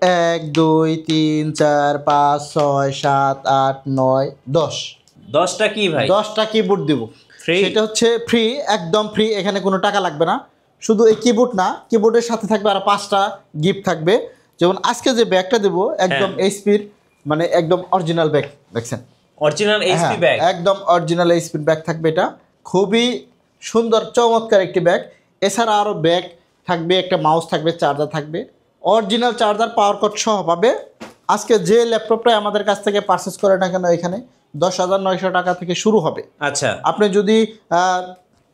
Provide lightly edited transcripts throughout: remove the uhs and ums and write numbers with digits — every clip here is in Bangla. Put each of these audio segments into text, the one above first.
1 2 3 4 5 6 7 8 9 10 10টা কি ভাই? 10টা কিবোর্ড দিব। ফ্রি? সেটা হচ্ছে ফ্রি, একদম ফ্রি, এখানে কোনো টাকা লাগবে না। শুধু এই কিবোর্ড না, কিবোর্ডের সাথে থাকবে আর 5টা গিফট থাকবে। যেমন আজকে যে ব্যাগটা দেবো একদম এইচপির, মানে একদম অরিজিনাল ব্যাগ, দেখছেন অরিজিনাল এইচপি ব্যাগ? একদম অরিজিনাল এইচপির ব্যাগ থাকবে। এটা খুবই সুন্দর চমৎকার একটি ব্যাগ। এছাড়া আরও ব্যাগ থাকবে, একটা মাউস থাকবে, চার্জার থাকবে, অরিজিনাল চার্জার পাওয়ার কট সহ পাবে। আজকে যে ল্যাপটপটাই আমাদের কাছ থেকে পারচেস করে না কেন, এখানে 10,900 টাকা থেকে শুরু হবে। আচ্ছা, আপনি যদি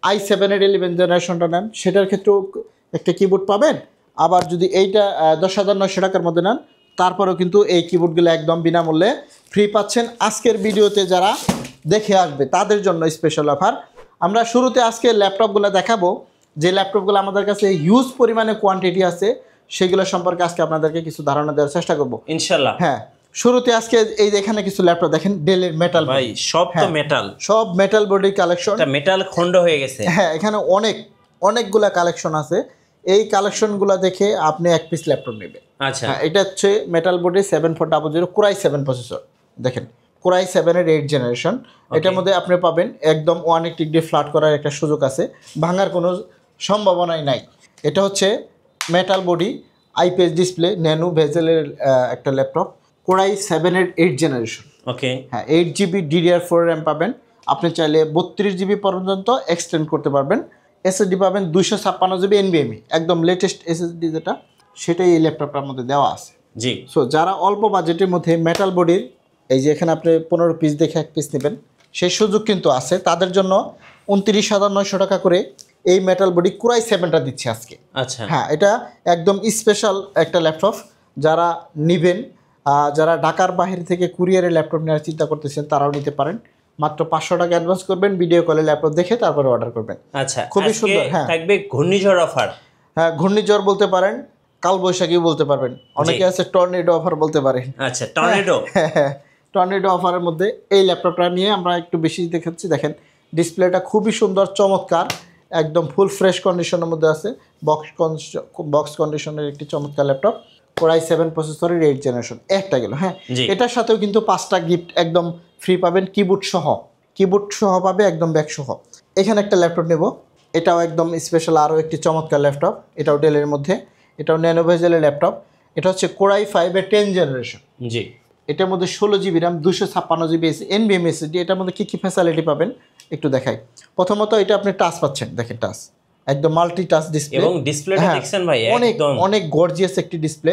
i7-এর 11 জেনারেশনটা নেন, সেটার ক্ষেত্রেও একটা কিবোর্ড পাবেন। আবার যদি এইটা 10,900 টাকার মধ্যে নেন, তারপরেও কিন্তু এই কিবোর্ডগুলো একদম বিনামূল্যে ফ্রি পাচ্ছেন। আজকের ভিডিওতে যারা দেখে আসবে তাদের জন্য স্পেশাল অফার। আমরা শুরুতে আজকে ল্যাপটপগুলো দেখাবো, যে ল্যাপটপগুলো আমাদের কাছে হিউজ পরিমাণে কোয়ান্টিটি আছে, সেগুলো সম্পর্কে আজকে আপনাদেরকে কিছু ধারণা দেওয়ার চেষ্টা করব ইনশাআল্লাহ। হ্যাঁ, শুরুতে আজকে এই যে এখানে কিছু ল্যাপটপ দেখেন, ডেলের মেটাল ভাই, সব তো মেটাল, সব মেটাল বডির কালেকশন। এটা মেটাল খন্ড হয়ে গেছে। হ্যাঁ, এখানে অনেকগুলা কালেকশন আছে। এই কালেকশনগুলো দেখে আপনি এক পিস ল্যাপটপ নেবেন। আচ্ছা, এটা হচ্ছে মেটাল বডি 7400 কোরাই 7 প্রসেসর। দেখেন, কোরাই 7-এর 8 জেনারেশন। এটার মধ্যে আপনি পাবেন একদম 180 ডিগ্রি ফ্ল্যাট করার একটা সুযোগ আছে, ভাঙার কোনো সম্ভাবনাই নাই। এটা হচ্ছে metal body, IPS display, nano ভেজেলের একটা ল্যাপটপ, কোরাই 7-এর 8 জেনারেশন। ওকে, হ্যাঁ, 8 GB DDR4 র্যাম পাবেন। আপনি চাইলে 32 GB পর্যন্ত এক্সটেন্ড করতে পারবেন। এসএসডি পাবেন 256 GB NVMe, একদম লেটেস্ট এসএসডি যেটা, সেটাই এই ল্যাপটপটার মধ্যে দেওয়া আছে। জি। সো যারা অল্প বাজেটের মধ্যে মেটাল বডির, এই যে এখানে আপনি 15 পিস দেখে এক পিস নেবেন, সেই সুযোগ কিন্তু আছে। তাদের জন্য 29,900 টাকা করে এই মেটাল বডি কোরাই 7টা দিচ্ছে আজকে। আচ্ছা, হ্যাঁ, এটা একদম স্পেশাল একটা ল্যাপটপ। যারা নেবেন, যারা ঢাকার বাইরে থেকে কুরিয়ারে ল্যাপটপ নেওয়ার চিন্তা করতেছেন, তারাও নিতে পারেন। মাত্র 500 টাকা অ্যাডভান্স করবেন, ভিডিও কলে ল্যাপটপ দেখে তারপরে অর্ডার করবেন। আচ্ছা, খুবই সুন্দর। হ্যাঁ, থাকবে ঘূর্ণিঝড় অফার। হ্যাঁ, ঘূর্ণিঝড় বলতে পারেন, কালবৈশাখী বলতে পারবেন, অনেকে আছে টর্নেডো অফার বলতে পারেন। আচ্ছা, টর্নেডো। হ্যাঁ, টর্নেডো অফারের মধ্যে এই ল্যাপটপটা নিয়ে আমরা একটু বেশি দেখাচ্ছি। দেখেন, ডিসপ্লেটা খুবই সুন্দর চমৎকার, একদম ফুল ফ্রেশ কন্ডিশনের মধ্যে আছে। বক্স কন্ডিশনের একটি চমৎকার ল্যাপটপ, কোরাই 7 প্রসেসরের 8 জেনারেশন। একটা গেল। হ্যাঁ, এটার সাথেও কিন্তু 5টা গিফট একদম ফ্রি পাবেন, কিবোর্ড সহ পাবে, একদম ব্যাগ সহ। এখানে একটা ল্যাপটপ নেব, এটাও একদম স্পেশাল, আরও একটি চমৎকার ল্যাপটপ। এটাও ডেলের মধ্যে, এটাও ন্যানো ভেজেলের ল্যাপটপ। এটা হচ্ছে কোরাই 5-এর 10 জেনারেশন। জি। এটার মধ্যে 16 GB RAM, 256 GB NVMe SSD। এটার মধ্যে কী কী ফ্যাসিলিটি পাবেন একটু দেখাই। প্রথমত এটা আপনি টাচ পাচ্ছেন, দেখেন টাচ, একদম মাল্টি টাচ ডিসপ্লে, এবং ডিসপ্লেটা দেখছেন ভাই, অনেক গর্জিয়াস একটি ডিসপ্লে।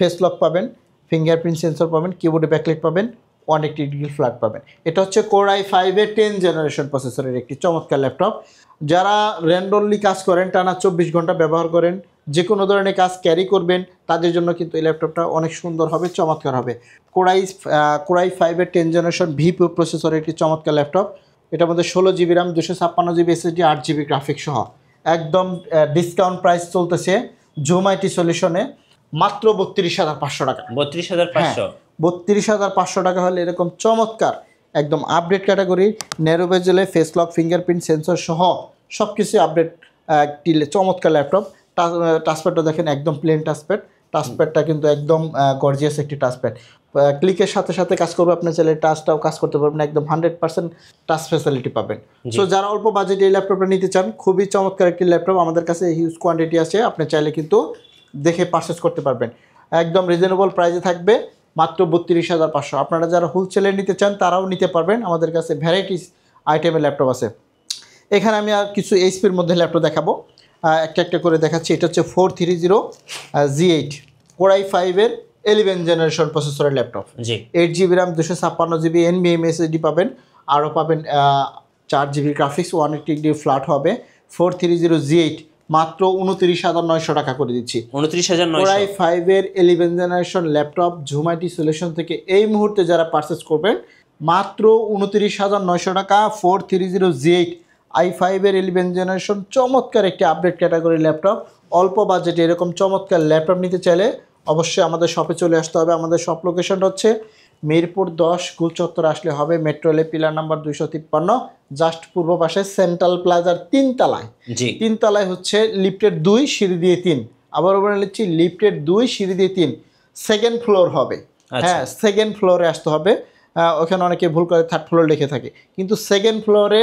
ফেস লক পাবেন, ফিঙ্গারপ্রিন্ট সেন্সর পাবেন, কিবোর্ডে ব্যাকলাইট পাবেন, 180 ডিগ্রি ফ্ল্যাট পাবেন। এটা হচ্ছে কোরাই 5-এর 10 জেনারেশন প্রসেসরের একটি চমৎকার ল্যাপটপ। যারা র্যান্ডমলি কাজ করেন, টানা 24 ঘন্টা ব্যবহার করেন, যে কোনো ধরনের কাজ ক্যারি করবেন, তাদের জন্য কিন্তু এই ল্যাপটপটা অনেক সুন্দর হবে, চমৎকার হবে। কোরাই 5-এর 10 জেনারেশন V2 প্রসেসরের একটি চমৎকার ল্যাপটপ। এটার মধ্যে 16 GB RAM, 256 GB SSD, 8 GB graphics সহ। একদম ডিসকাউন্ট প্রাইস চলতেছে জুম আইটি সলিউশনে, মাত্র 32,500 টাকা। 32,500? 32,500 টাকা হলে এরকম চমৎকার একদম আপডেট ক্যাটাগরি, ন্যারো বেজেলে, ফেস লক, ফিঙ্গারপ্রিন্ট সেন্সর সহ সব কিছু আপডেট একটি চমৎকার ল্যাপটপ। টাচপ্যাডটা দেখেন, একদম প্লেন টাচপ্যাডটা কিন্তু একদম গর্জিয়াস একটি টাচপ্যাড। ক্লিকের সাথে সাথে কাজ করবে, আপনি চাইলে টাচটাও কাজ করতে পারবেন, একদম 100% টাচ ফ্যাসিলিটি পাবেন। সো যারা অল্প বাজেটে এই ল্যাপটপটা নিতে চান, খুবই চমৎকার একটি ল্যাপটপ, আমাদের কাছে হিউজ কোয়ান্টিটি আছে, আপনি চাইলে কিন্তু দেখে পারচেস করতে পারবেন। একদম রিজনেবল প্রাইসে থাকবে, মাত্র 32,500। আপনারা যারা হোলসেলে নিতে চান তারাও নিতে পারবেন, আমাদের কাছে ভ্যারাইটিস আইটেমের ল্যাপটপ আছে। এখানে আমি আর কিছু এইচপির মধ্যে ল্যাপটপ দেখাবো, একটা করে দেখাচ্ছি। এটা হচ্ছে 430G8 কোরাই 5-এর 11 জেনারেশন প্রসেসরের laptop. 8 GB RAM, 256 GB NVMe SSD পাবেন, আরও পাবেন 4 GB গ্রাফিক্স, 180 ডিগ্রি ফ্ল্যাট হবে। 430G8 মাত্র 29,900 টাকা করে দিচ্ছি। 29,900? কোরাই 5-এর 11 generation laptop zoom IT solution থেকে এই মুহূর্তে যারা পারচেস করবেন, মাত্র 29,900 টাকা। 430G8 i5-এর 11 জেনারেশন চমৎকার একটি আপডেট ক্যাটাগরি ল্যাপটপ। অল্প বাজেটে এরকম চমৎকার ল্যাপটপ নিতে চাইলে অবশ্যই আমাদের শপে চলে আসতে হবে। আমাদের শপ লোকেশনটা হচ্ছে মিরপুর 10 গুল চত্বর আসলে হবে, মেট্রো রেলে পিলার নাম্বার 253, জাস্ট পূর্ব পাশে সেন্ট্রাল প্লাজার 3 তলায়। 3 তলায় হচ্ছে লিফটের 2, সিঁড়ি দিয়ে 3, আবারও বলে নিচ্ছি, লিফটের 2, সিঁড়ি দিয়ে 3, সেকেন্ড ফ্লোর হবে। হ্যাঁ, সেকেন্ড ফ্লোরে আসতে হবে। ওখানে অনেকে ভুল করে থার্ড ফ্লোর লিখে থাকে, কিন্তু সেকেন্ড ফ্লোরে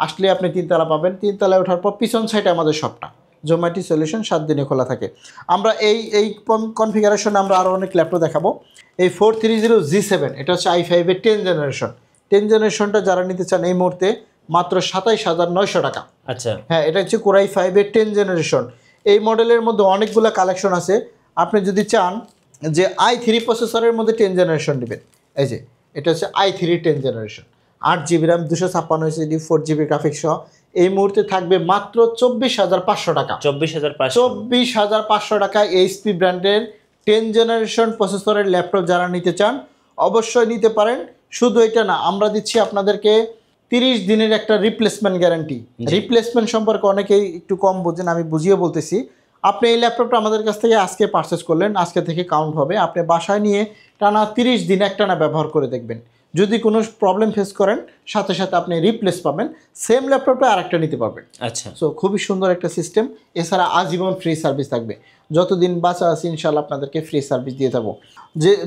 আসলে আপনি 3 তলা পাবেন। 3 তলায় ওঠার পর পিছন সাইডে আমাদের শপটা, জোম্যাটি সলিউশন 7 দিনে খোলা থাকে। আমরা এই কনফিগারেশনে আমরা আরও অনেক ল্যাপটপ দেখাবো। এই 430G7, এটা হচ্ছে i5 এর 10 জেনারেশন। 10 জেনারেশনটা যারা নিতে চান এই মুহূর্তে মাত্র 27,900 টাকা। আচ্ছা, হ্যাঁ, এটা হচ্ছে Core i5 এর 10 জেনারেশন। এই মডেলের মধ্যে অনেকগুলো কালেকশন আছে। আপনি যদি চান যে i3 প্রসেসরের মধ্যে 10 জেনারেশন নেবেন, এই যে এটা হচ্ছে i3 10 generation, 8GB RAM, 256 SSD, 4GB graphics সহ এই মুহূর্তে থাকবে মাত্র 24,500 টাকা। 24,500 টাকায় এইচপি ব্র্যান্ডের 10 জেনারেশন প্রসেসরের ল্যাপটপ যারা নিতে চান অবশ্যই নিতে পারেন। শুধু এটা না, আমরা দিচ্ছি আপনাদেরকে 30 দিনের একটা রিপ্লেসমেন্ট গ্যারান্টি। রিপ্লেসমেন্ট সম্পর্কে অনেকেই একটু কম বোঝেন, আমি বুঝিয়ে বলতেছি। আপনি এই ল্যাপটপটা আমাদের কাছ থেকে আজকে পারচেস করলেন, আজকে থেকে কাউন্ট হবে। আপনি বাসায় নিয়ে টানা 30 দিন একটানা ব্যবহার করে দেখবেন। যদি কোনো প্রবলেম ফেস করেন, সাথে সাথে আপনি রিপ্লেস পাবেন, সেম ল্যাপটপটা আরেকটা নিতে পারবেন। আচ্ছা, সো খুবই সুন্দর একটা সিস্টেম। এছাড়া আজীবন ফ্রি সার্ভিস থাকবে, যতদিন বাঁচা আছে ইনশাল্লাহ আপনাদেরকে ফ্রি সার্ভিস দিয়ে থাকবো।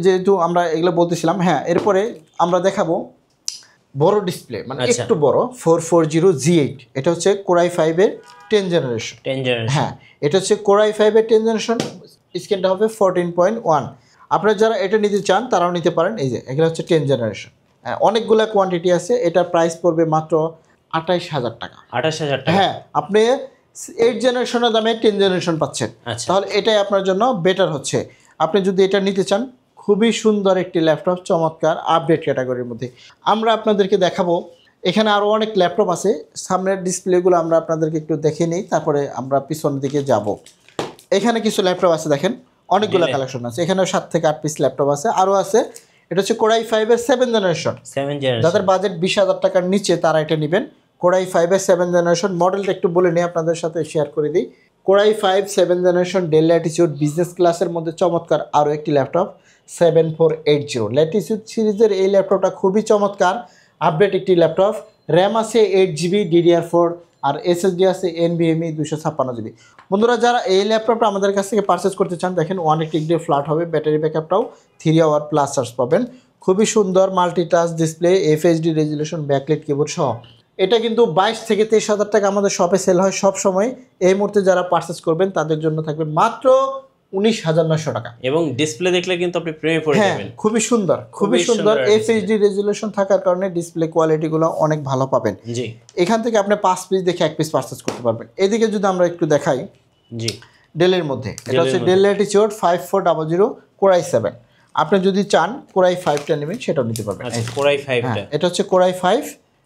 যেহেতু আমরা এগুলো বলতেছিলাম, হ্যাঁ, এরপরে আমরা দেখাবো বড় ডিসপ্লে, মানে একটু বড় 440G8। এটা হচ্ছে Core i5 এর 10 জেনারেশন। হ্যাঁ, এটা হচ্ছে Core i5 এর 10 জেনারেশন। স্ক্রিনটা হবে 14.1। আপনারা যারা এটা নিতে চান তারাও নিতে পারেন। এই যে এগুলো হচ্ছে 10 জেনারেশন। হ্যাঁ, অনেকগুলো কোয়ান্টিটি আছে। এটার প্রাইস পড়বে মাত্র 28,000 টাকা। 28,000 টাকা। হ্যাঁ, আপনি 8 জেনারেশনের দামে 10 জেনারেশন পাচ্ছেন। তাহলে এটাই আপনার জন্য বেটার হচ্ছে। আপনি যদি এটা নিতে চান, খুবই সুন্দর একটি ল্যাপটপ, চমৎকার আপডেট ক্যাটাগরির মধ্যে। আমরা আপনাদেরকে দেখাবো, এখানে আরও অনেক ল্যাপটপ আছে। সামনের ডিসপ্লেগুলো আমরা আপনাদেরকে একটু দেখে নিই, তারপরে আমরা পিছনের দিকে যাব। এখানে কিছু ল্যাপটপ আছে, দেখেন অনেকগুলো কালেকশন আছে। এখানেও 7 থেকে 8 পিস ল্যাপটপ আছে, আরও আছে। এটা হচ্ছে Core i5 এর 7 জেনারেশন। যাদের বাজেট 20,000 টাকার নিচে তারা এটা নেবেন। Core i5 এর 7 জেনারেশন। মডেলটা একটু বলে নিই, আপনাদের সাথে শেয়ার করে দিই। Core i5 7 generation del Latitude business ক্লাসের মধ্যে চমৎকার আরও একটি ল্যাপটপ 7480। ল্যাটিটিউড সিরিজের এই ল্যাপটপটা খুবই চমৎকার আপডেট একটি ল্যাপটপ। র্যাম আছে 8GB DDR4, আর এসএসডি আছে NVMe 256GB। বন্ধুরা, যারা এই ল্যাপটপটা আমাদের কাছ থেকে পারচেস করতে চান, দেখেন 180 ডিগ্রি ফ্ল্যাট হবে, ব্যাটারি ব্যাকআপটাও 3 আওয়ার প্লাস চার্জ পাবেন। খুবই সুন্দর multi-touch display, FHD resolution, backlight keyboard সহ। এটা কিন্তু 22 থেকে 23,000 টাকা আমাদের শপে সেল হয় সব সময়। এই মুহূর্তে যারা পারচেস করবেন তাদের জন্য থাকবে মাত্র 19,900 টাকা। এবং ডিসপ্লে দেখলে কিন্তু আপনি প্রেমে পড়ে যাবেন। খুবই সুন্দর, খুবই সুন্দর। FHD রেজুলেশন থাকার কারণে ডিসপ্লে কোয়ালিটিগুলো অনেক ভালো পাবেন। জি, এখান থেকে আপনি 5 পিস দেখে 1 পিস পারচেস করতে পারবেন। এদিকে যদি আমরা একটু দেখাই, জি, ডেলের মধ্যে এটা হচ্ছে ডেল ল্যাটিটিউড 5400 Core i7। আপনি যদি চান Core i5টা নেবেন, সেটাও নিতে পারবেন। আচ্ছা, Core i5 টা, এটা হচ্ছে Core i5,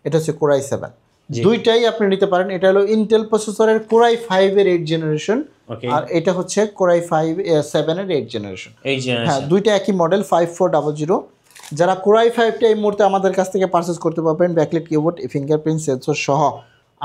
এটা হচ্ছে Core i7, দুইটাই আপনি নিতে পারেন। এটা হলো ইন্টেল প্রসেসরের Core i5 এর 8 জেনারেশন, আর এটা হচ্ছে Core i7 এর 8 জেনারেশন। হ্যাঁ, দুইটা একই মডেল 5400। যারা Core i5টা এই মুহূর্তে আমাদের কাছ থেকে পারচেস করতে পারবেন, ব্যাকলাইট কিবোর্ড, ফিঙ্গারপ্রিন্ট সেন্সর সহ,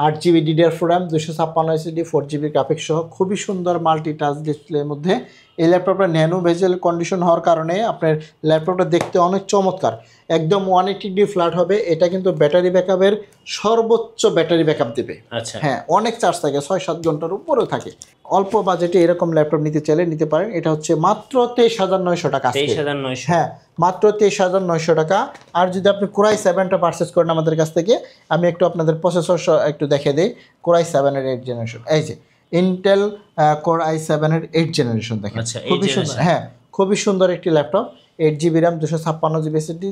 8GB DDR4 RAM, 256 SSD, 4GB graphics সহ খুবই সুন্দর মাল্টি টাচ ডিসপ্লের মধ্যে এই ল্যাপটপটা ন্যানো ভেজেল কন্ডিশন হওয়ার কারণে আপনার ল্যাপটপটা দেখতে অনেক চমৎকার, একদম 180 ডিগ্রি ফ্ল্যাট হবে। এটা কিন্তু ব্যাটারি ব্যাকআপের সর্বোচ্চ ব্যাটারি ব্যাকআপ দেবে। আচ্ছা, হ্যাঁ, অনেক চার্জ থাকে, 6-7 ঘন্টার উপরেও থাকে। অল্প বাজেটে এরকম ল্যাপটপ নিতে চাইলে নিতে পারেন। এটা হচ্ছে মাত্র 23,900 টাকা। 23,900। হ্যাঁ, মাত্র 23,900 টাকা। আর যদি আপনি Core i7টা পারচেস করেন আমাদের কাছ থেকে, আমি একটু আপনাদের প্রসেসর একটু দেখে দিই। Core i7 এর 8 জেনারেশন, এই যে ইন্টেল Core i7 এর 8 জেনারেশন দেখেন, খুবই সুন্দর। হ্যাঁ, খুবই সুন্দর একটি laptop, 8GB RAM, 256GB SSD,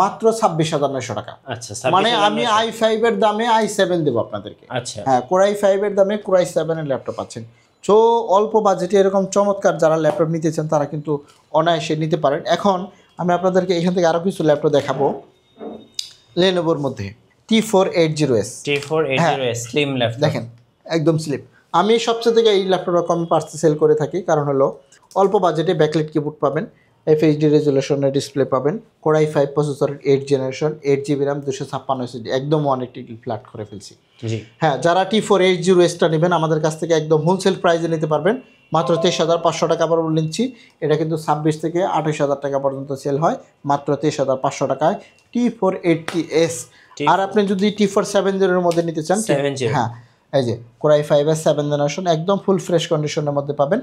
মাত্র 26,900 টাকা। আচ্ছা, মানে আমি i5 এর দামে i7 দেবো আপনাদেরকে। আচ্ছা, হ্যাঁ, Core i5 এর দামে Core i7 এর ল্যাপটপ আছেন। সো অল্প বাজেটে এরকম চমৎকার যারা ল্যাপটপ নিতে চান তারা কিন্তু অনায়াসে নিতে পারেন। এখন আমি আপনাদেরকে এখান থেকে আরও কিছু ল্যাপটপ দেখাবো লেনোভোর মধ্যে। T480S স্লিম ল্যাপটপ, দেখেন একদম স্লিম। আমি সবচেয়ে থেকে এই ল্যাপটপটা কম পার্সে সেল করে থাকি, কারণ হলো অল্প বাজেটে ব্যাকলাইট কিবোর্ড পাবেন, FHD রেজুলেশনের ডিসপ্লে পাবেন, Core i5 প্রসেসরের 8 জেনারেশন, 8GB RAM, 256 SSD, একদম 180 ফ্ল্যাট করে ফেলছি। হ্যাঁ, যারা T480Sটা নেবেন আমাদের কাছ থেকে একদম হোলসেল প্রাইসে নিতে পারবেন মাত্র 23,500 টাকা। আবার নিচ্ছি, এটা কিন্তু 26 থেকে 28,000 টাকা পর্যন্ত সেল হয়, মাত্র 23,500 টাকায় T480S। আর আপনি যদি T470 এর মধ্যে নিতে চান, হ্যাঁ, এই যে কোরাই 5-এর 7 জেনারেশন একদম ফুল ফ্রেশ কন্ডিশনের মধ্যে পাবেন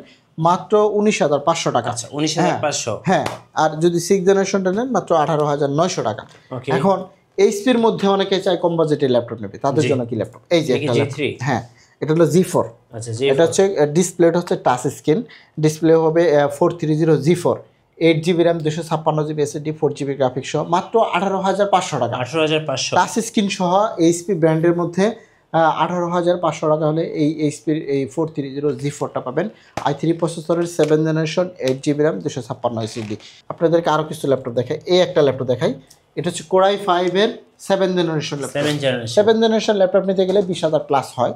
মাত্র 19,500 টাকা। আচ্ছা 19,500। হ্যাঁ, আর যদি 6 জেনারেশনটা নেন মাত্র 18,900 টাকা। ওকে। এখন এইচপির মধ্যে অনেকে চায় কম বাজেটের ল্যাপটপ নেবে, তাদের জন্য কি ল্যাপটপ? এই যে একটা ল্যাপটপ, হ্যাঁ এটা হলো G4। আচ্ছা এটা হচ্ছে ডিসপ্লেটা হচ্ছে টাচ স্ক্রিন ডিসপ্লে হবে 430 G4, 8GB RAM, 256GB SSD, 4GB graphics সহ মাত্র 18,500 টাকা। 18,500 টাচ স্ক্রিন সহ এইচপি ব্র্যান্ডের মধ্যে 18,500 টাকা হলে এই এইচপির এই 430 G4টা পাবেন। i3 প্রসেসরের 7 জেনারেশন, 8GB র্যাম, 256 SSD। আপনাদেরকে আরও কিছু ল্যাপটপ দেখাই, এই একটা ল্যাপটপ দেখাই, এটা হচ্ছে কোরাই 5-এর 7 জেনারেশন ল্যাপটপ। 7 জেনারেশন ল্যাপটপ নিতে গেলে 20,000 প্লাস হয়,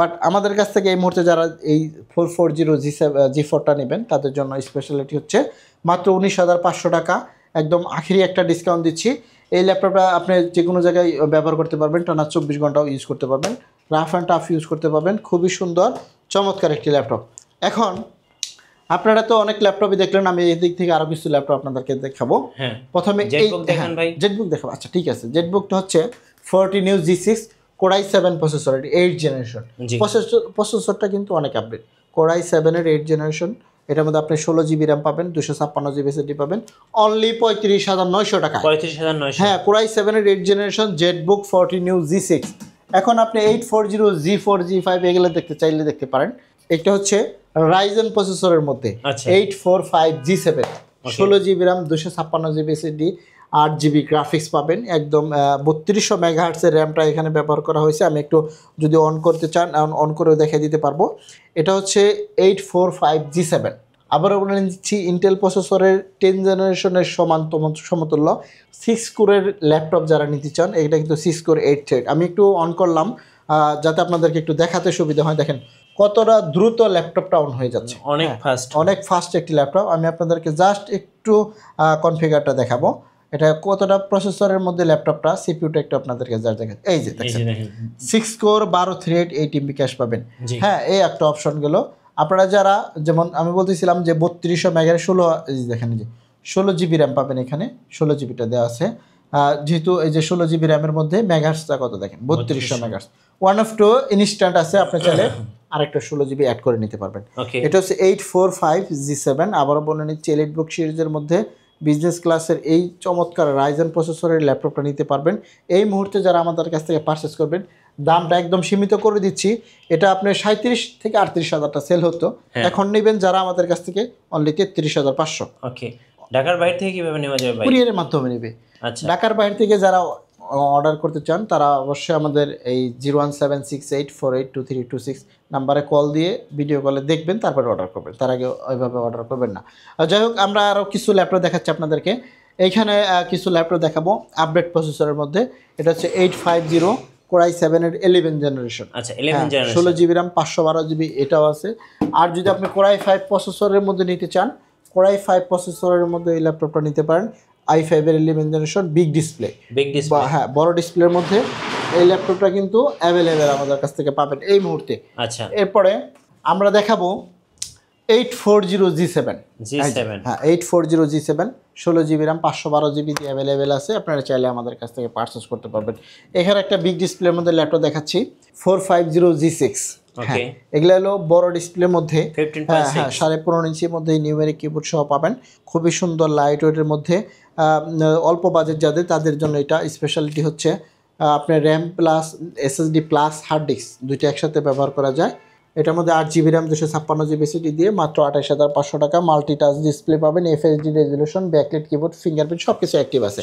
বাট আমাদের কাছ থেকে এই মুহূর্তে যারা এই 440 G4টা নেবেন তাদের জন্য স্পেশালিটি হচ্ছে মাত্র 19,500 টাকা, একদম আখেরি একটা ডিসকাউন্ট দিচ্ছি। এই ল্যাপটপটা আপনি যে কোনো জায়গায় ব্যবহার করতে পারবেন, টানা 24 ঘন্টাও ইউজ করতে পারবেন, রাফ অ্যান্ড টাফ ইউজ করতে পারবেন, খুবই সুন্দর চমৎকার একটি ল্যাপটপ। এখন আপনারা তো অনেক ল্যাপটপই দেখলেন, আমি এই দিক থেকে আরও কিছু ল্যাপটপ আপনাদেরকে দেখাবো। প্রথমে জেটবুক দেখাবো। আচ্ছা ঠিক আছে, জেটবুকটা হচ্ছে 40 নিউ G6 কোরাই 7 প্রসেসরের 8 জেনারেশন। প্রসেসরটা কিন্তু অনেক আপডেট, কোরাই 7-এর 8 জেনারেশন। এটার মধ্যে আপনি 16GB র্যাম পাবেন, 256GB SSD পাবেন, অনলি 35,900 টাকা। 35,900, হ্যাঁ, কোরাই 7-এর 8 জেনারেশন জেটবুক 40 নিউ G6। এখন আপনি 840 G4 G5 এগুলো দেখতে চাইলে দেখতে পারেন। এটা হচ্ছে রাইজেন প্রসেসরের মধ্যে 845 G7, 16GB RAM, 256GB SSD, 8GB graphics পাবেন, একদম 3200 মেগাহার্টসের র্যামটা এখানে ব্যবহার করা হয়েছে। আমি একটু যদি অন করতে চান অন করেও দেখিয়ে দিতে পারবো। এটা হচ্ছে 845 G7। আবারও বলে দিচ্ছি, ইন্টেল প্রসেসরের 10 জেনারেশনের সমতুল্য 6 কোরের ল্যাপটপ যারা নিতে চান, এটা কিন্তু 6 কোর 8 থ্রেড। আমি একটু অন করলাম যাতে আপনাদেরকে একটু দেখাতে সুবিধা হয়। দেখেন কতটা দ্রুত ল্যাপটপটা অন হয়ে যাচ্ছে, অনেক ফাস্ট একটি ল্যাপটপ। আমি আপনাদেরকে জাস্ট একটু কনফিগারটা দেখাবো, এটা কতটা প্রসেসরের মধ্যে ল্যাপটপটা, সিপিইউটা একটু আপনাদেরকে জাস্ট দেখেন। এই যে দেখেন 6 কোর 12 থ্রেড 8 MB ক্যাশ পাবেন। হ্যাঁ, এই একটা অপশন গেল। আপনারা যারা যেমন আমি বলতেছিলাম যে 3200 মেগার 16 দেখেন যে 16GB র্যাম পাবেন, এখানে 16GBটা দেওয়া আছে। যেহেতু এই যে 16GB র্যামের মধ্যে মেগাহার্টসটা কত দেখেন 3200 মেগাহার্টস। 1/2 ইনস্ট্যান্ট আছে, আপনি চাইলে আরেকটা 16GB অ্যাড করে নিতে পারবেন। এটা হচ্ছে 845 G7। আবারও বলে নিচ্ছি, এলিটবুক সিরিজের মধ্যে বিজনেস ক্লাসের এই চমৎকার রাইজেন প্রসেসরের ল্যাপটপটা নিতে পারবেন। এই মুহূর্তে যারা আমাদের কাছ থেকে পারচেস করবেন, দামটা একদম সীমিত করে দিচ্ছি। এটা আপনার 37 থেকে 38,000টা সেল হতো, এখন নেবেন যারা আমাদের কাছ থেকে অনলি 33,500। ওকে, ঢাকার বাইরে থেকে কিভাবে নেওয়া যাবে ভাই? কুরিয়ারের মাধ্যমে নেবে। আচ্ছা, ঢাকার বাইরে থেকে যারা অর্ডার করতে চান তারা অবশ্যই আমাদের এই 01768482326 নাম্বারে কল দিয়ে ভিডিও কলে দেখবেন, তারপরে অর্ডার করবেন, তার আগে ওইভাবে অর্ডার করবেন না। যাই হোক, আমরা আরও কিছু ল্যাপটপ দেখাচ্ছি আপনাদেরকে। এইখানে কিছু ল্যাপটপ দেখাবো আপডেট প্রসেসরের মধ্যে। এটা হচ্ছে 850 কোরাই 7-এর 11 জেনারেশন। আচ্ছা 11 জেনারেশন, 16GB র্যাম, 512GB এটাও আছে। আর যদি আপনি কোরাই 5 প্রসেসরের মধ্যে নিতে চান, কোরাই 5 প্রসেসরের মধ্যে এই ল্যাপটপটা নিতে পারেন। i5-এর 11 জেনারেশন, বিগ ডিসপ্লে, হ্যাঁ বড় ডিসপ্লের মধ্যে এই ল্যাপটপটা কিন্তু অ্যাভেলেবেল আমাদের কাছ থেকে পাবেন এই মুহূর্তে। আচ্ছা, এরপরে আমরা দেখাবো 840 G7। হ্যাঁ 840 G7, 16GB র্যাম, 512GB দিয়ে অ্যাভেলেবেল আছে, আপনারা চাইলে আমাদের কাছ থেকে পারচেস করতে পারবেন। এখানে একটা বিগ ডিসপ্লের মধ্যে ল্যাপটপ দেখাচ্ছি 450 G6। হ্যাঁ, এগুলো হলো বড় ডিসপ্লের মধ্যে, 15.5 ইঞ্চির মধ্যে নিউমেরিক কিবোর্ড সহ পাবেন। খুবই সুন্দর লাইট ওয়েটের মধ্যে, অল্প বাজেট যাদের তাদের জন্য এটা স্পেশালিটি হচ্ছে আপনার RAM plus SSD plus hard disk দুইটা একসাথে ব্যবহার করা যায়। এটার মধ্যে 8GB র্যাম, 256GB SSD দিয়ে মাত্র 28,500 টাকা। মাল্টি টাচ ডিসপ্লে পাবেন, FHD resolution, backlight keyboard, fingerprint সব কিছু অ্যাক্টিভ আছে।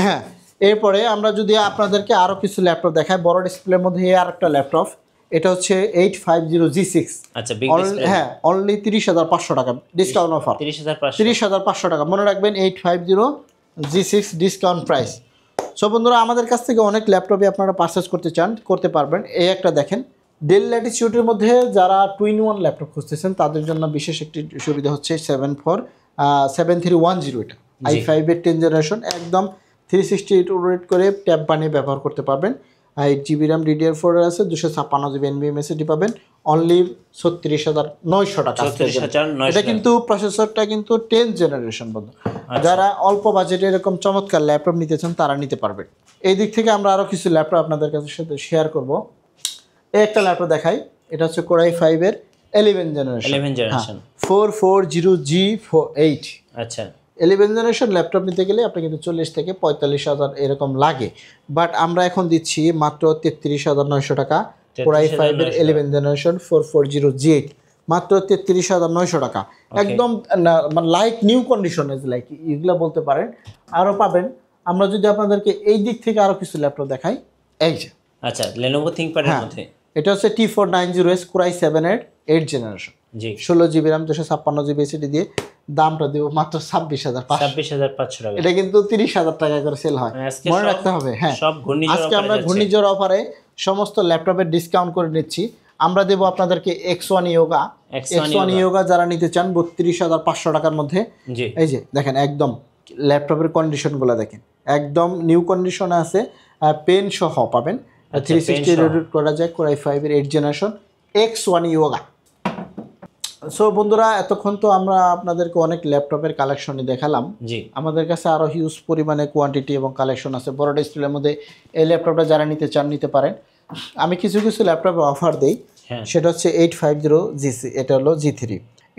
হ্যাঁ, এরপরে আমরা যদি আপনাদেরকে আরও কিছু ল্যাপটপ দেখাই বড় ডিসপ্লের মধ্যে, এই আরেকটা ল্যাপটপ, এটা হচ্ছে 850 G6। আচ্ছা, হ্যাঁ অনলি 30,500 টাকা ডিসকাউন্ট অফার, 30,500 টাকা। মনে রাখবেন 850 G6 ডিসকাউন্ট প্রাইস। সো বন্ধুরা, আমাদের কাছ থেকে অনেক ল্যাপটপই আপনারা পারচেস করতে চান, করতে পারবেন। এই একটা দেখেন ডেল ল্যাটিটিউডের মধ্যে যারা 2-in-1 ল্যাপটপ খুঁজতেছেন তাদের জন্য বিশেষ একটি সুবিধা হচ্ছে 7310। এটা i5-এর 10 জেনারেশন, একদম 360 রোটেট করে ট্যাব বানিয়ে ব্যবহার করতে পারবেন। 8GB র্যাম DDR4 আছে, 256GB NVMe SSD পাবেন, অনলি 36,900 টাকা। এটা কিন্তু প্রসেসরটা কিন্তু 10 জেনারেশন বন্ধু। যারা অল্প বাজেটে এরকম চমৎকার ল্যাপটপ নিতে চান তারা নিতে পারবেন। এই দিক থেকে আমরা আরও কিছু ল্যাপটপ আপনাদের কাছে সাথে শেয়ার করব। এই একটা ল্যাপটপ দেখাই, এটা হচ্ছে কোরাই 5 এর 11 জেনারেশন 11 জেনারেশন 440G8। আচ্ছা 11 জেনারেশন ল্যাপটপ নিতে গেলে আপনি কিন্তু 40 থেকে 45,000 এরকম লাগে, বাট আমরা এখন দিচ্ছি মাত্র 33,900 টাকা। কোরাই 5 এর 11 জেনারেশন 440G8 মাত্র 33,900 টাকা, একদম মানে লাইক নিউ কন্ডিশন, লাইক এগুলো বলতে পারেন। আরও পাবেন, আমরা যদি আপনাদেরকে এই দিক থেকে আরও কিছু ল্যাপটপ দেখাই, এই যে আচ্ছা Lenovo ThinkPad-এর মধ্যে এটা হচ্ছে T490S কোরাই 7 এর 8 জেনারেশন, জি 16GB RAM 256GB SSD দিয়ে। দামটা দেবো মাত্র 26,500। 26,500 টাকা। এটা কিন্তু 30,000 টাকা করে সেল হয়, আজকে মনে সব- রাখতে হবে। হ্যাঁ, সব ঘূর্ণিঝড় আজকে আমরা অফারে ঘূর্ণিঝড় অফারে সমস্ত ল্যাপটপের ডিসকাউন্ট করে নিচ্ছি। আমরা দেবো আপনাদেরকে X1 Yoga। X1 Yoga যারা নিতে চান 32,500 টাকার মধ্যে। জি এই যে দেখেন, একদম ল্যাপটপের কন্ডিশনগুলো দেখেন, একদম নিউ কন্ডিশনে আছে, পেন সহ পাবেন। 360 রোটেট করা যায়, কোরাই 5 এর 8 জেনারেশন X1 Yoga। সো বন্ধুরা, এতক্ষণ তো আমরা আপনাদেরকে অনেক ল্যাপটপের কালেকশনই দেখালাম। জি আমাদের কাছে আরও হিউজ পরিমাণে কোয়ান্টিটি এবং কালেকশন আছে বড় ডিসপ্লের মধ্যে। এই ল্যাপটপটা যারা নিতে চান নিতে পারেন। আমি কিছু কিছু ল্যাপটপে অফার দিই, হ্যাঁ সেটা হচ্ছে 850GC, এটা হলো G3,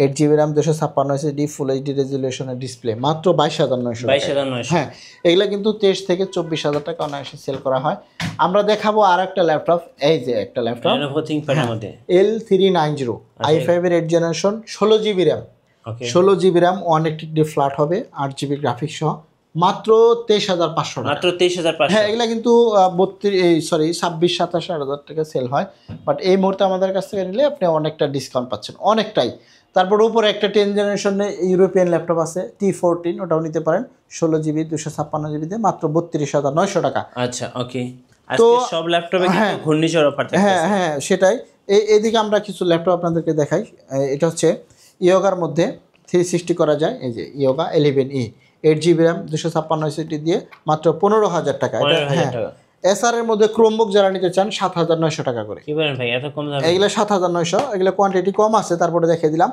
8GB RAM 256SSD full HD রেজুলেশনের ডিসপ্লে, মাত্র 22,900 টাকা। 22,900 হ্যাঁ, এগুলা কিন্তু 23 থেকে 24,000 টাকা অনায়াসে সেল করা হয়। আমরা দেখাবো আর একটা ল্যাপটপ, এই যে একটা ল্যাপটপ Lenovo ThinkPad-এর মধ্যে L390 i5 এর 8 জেনারেশন 16GB RAM, ওকে 16GB RAM 180 ফ্ল্যাট হবে, 8GB গ্রাফিক্স সহ, মাত্র 23,500 টাকা। মাত্র 23,500 হ্যাঁ, এগুলা কিন্তু 26-27,000 টাকা সেল হয়, বাট এই মুহূর্তে আমাদের কাছ থেকে নিলে আপনি অনেকটা ডিসকাউন্ট পাচ্ছেন, অনেকটাই। তারপর উপরে একটা 10 জেনারেশনে ইউরোপিয়ান ল্যাপটপ আছে T14, ওটাও নিতে পারেন 16GB 256GB দিয়ে, মাত্র 32,900 টাকা। আচ্ছা ওকে। আজকে সব ল্যাপটপে কিন্তু ঘূর্ণিঝড় অফার থাকছে। হ্যাঁ হ্যাঁ, সেটাই। এইদিকে আমরা কিছু ল্যাপটপ আপনাদেরকে দেখাই। এটা হচ্ছে ইয়োগার মধ্যে 360 করা যায়, এই যে yoga 11E 8GB RAM 256SSD দিয়ে, মাত্র 15,000 টাকা। এটা 15,000 হ্যাঁ, টাকা। এসআর এর মধ্যে ক্রোমবুক যারা নিতে চান 7,900 টাকা করে। কি বলেন ভাই, এত কম দামে? এগুলো 7,900, এগুলো কোয়ান্টিটি কম আছে, তারপরে দেখিয়ে দিলাম।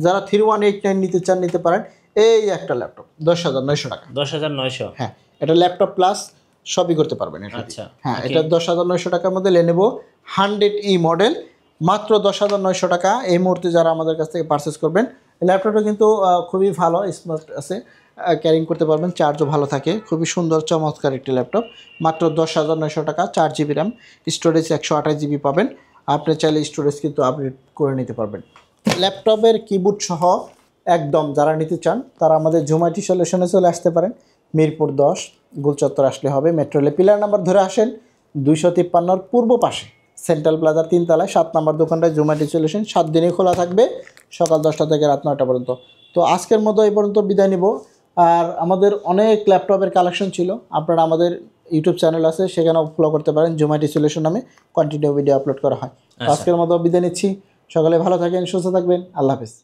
যারা 3189 নিতে চান নিতে পারেন। এই একটা ল্যাপটপ 10,900 টাকা। 10,900 হ্যাঁ, এটা ল্যাপটপ প্লাস সবই করতে পারবেন এটা দিয়ে। আচ্ছা হ্যাঁ, এটা 10,900 টাকার মধ্যে Lenovo 100E মডেল, মাত্র 10,900 টাকা। এই মুহূর্তে যারা আমাদের কাছ থেকে পারচেস করবেন, ল্যাপটপটা কিন্তু খুবই ভালো, স্মার্ট আছে, ক্যারিং করতে পারবেন, চার্জও ভালো থাকে, খুবই সুন্দর চমৎকার একটি ল্যাপটপ, মাত্র 10,900 টাকা। 4GB RAM, স্টোরেজ 128GB পাবেন। আপনি চাইলে স্টোরেজ কিন্তু আপডেট করে নিতে পারবেন। ল্যাপটপের কিবোর্ড সহ একদম যারা নিতে চান তারা আমাদের জোম্যাটি সলিউশনে চলে আসতে পারেন। মিরপুর 10 গোলচত্বর আসলে হবে, মেট্রো রেলে পিলার নাম্বার ধরে আসেন, 253 পূর্ব পাশে সেন্ট্রাল প্লাজার 3 তলায় 7 নম্বর দোকানটায় জোম্যাটি সলিউশন। 7 দিনই খোলা থাকবে, সকাল 10টা থেকে রাত 9টা পর্যন্ত। তো আজকের মতো এই পর্যন্ত বিদায় নিব। আর আমাদের অনেক ল্যাপটপের কালেকশন ছিল, আপনারা আমাদের ইউটিউব চ্যানেল আছে, সেখানেও ফলো করতে পারেন, জোম্যাটি সলিউশন নামে কন্টিনিউ ভিডিও আপলোড করা হয়। তো আজকের মতো বিদায় নিচ্ছি, সকালে ভালো থাকেন, সুস্থ থাকবেন, আল্লাহ হাফেজ।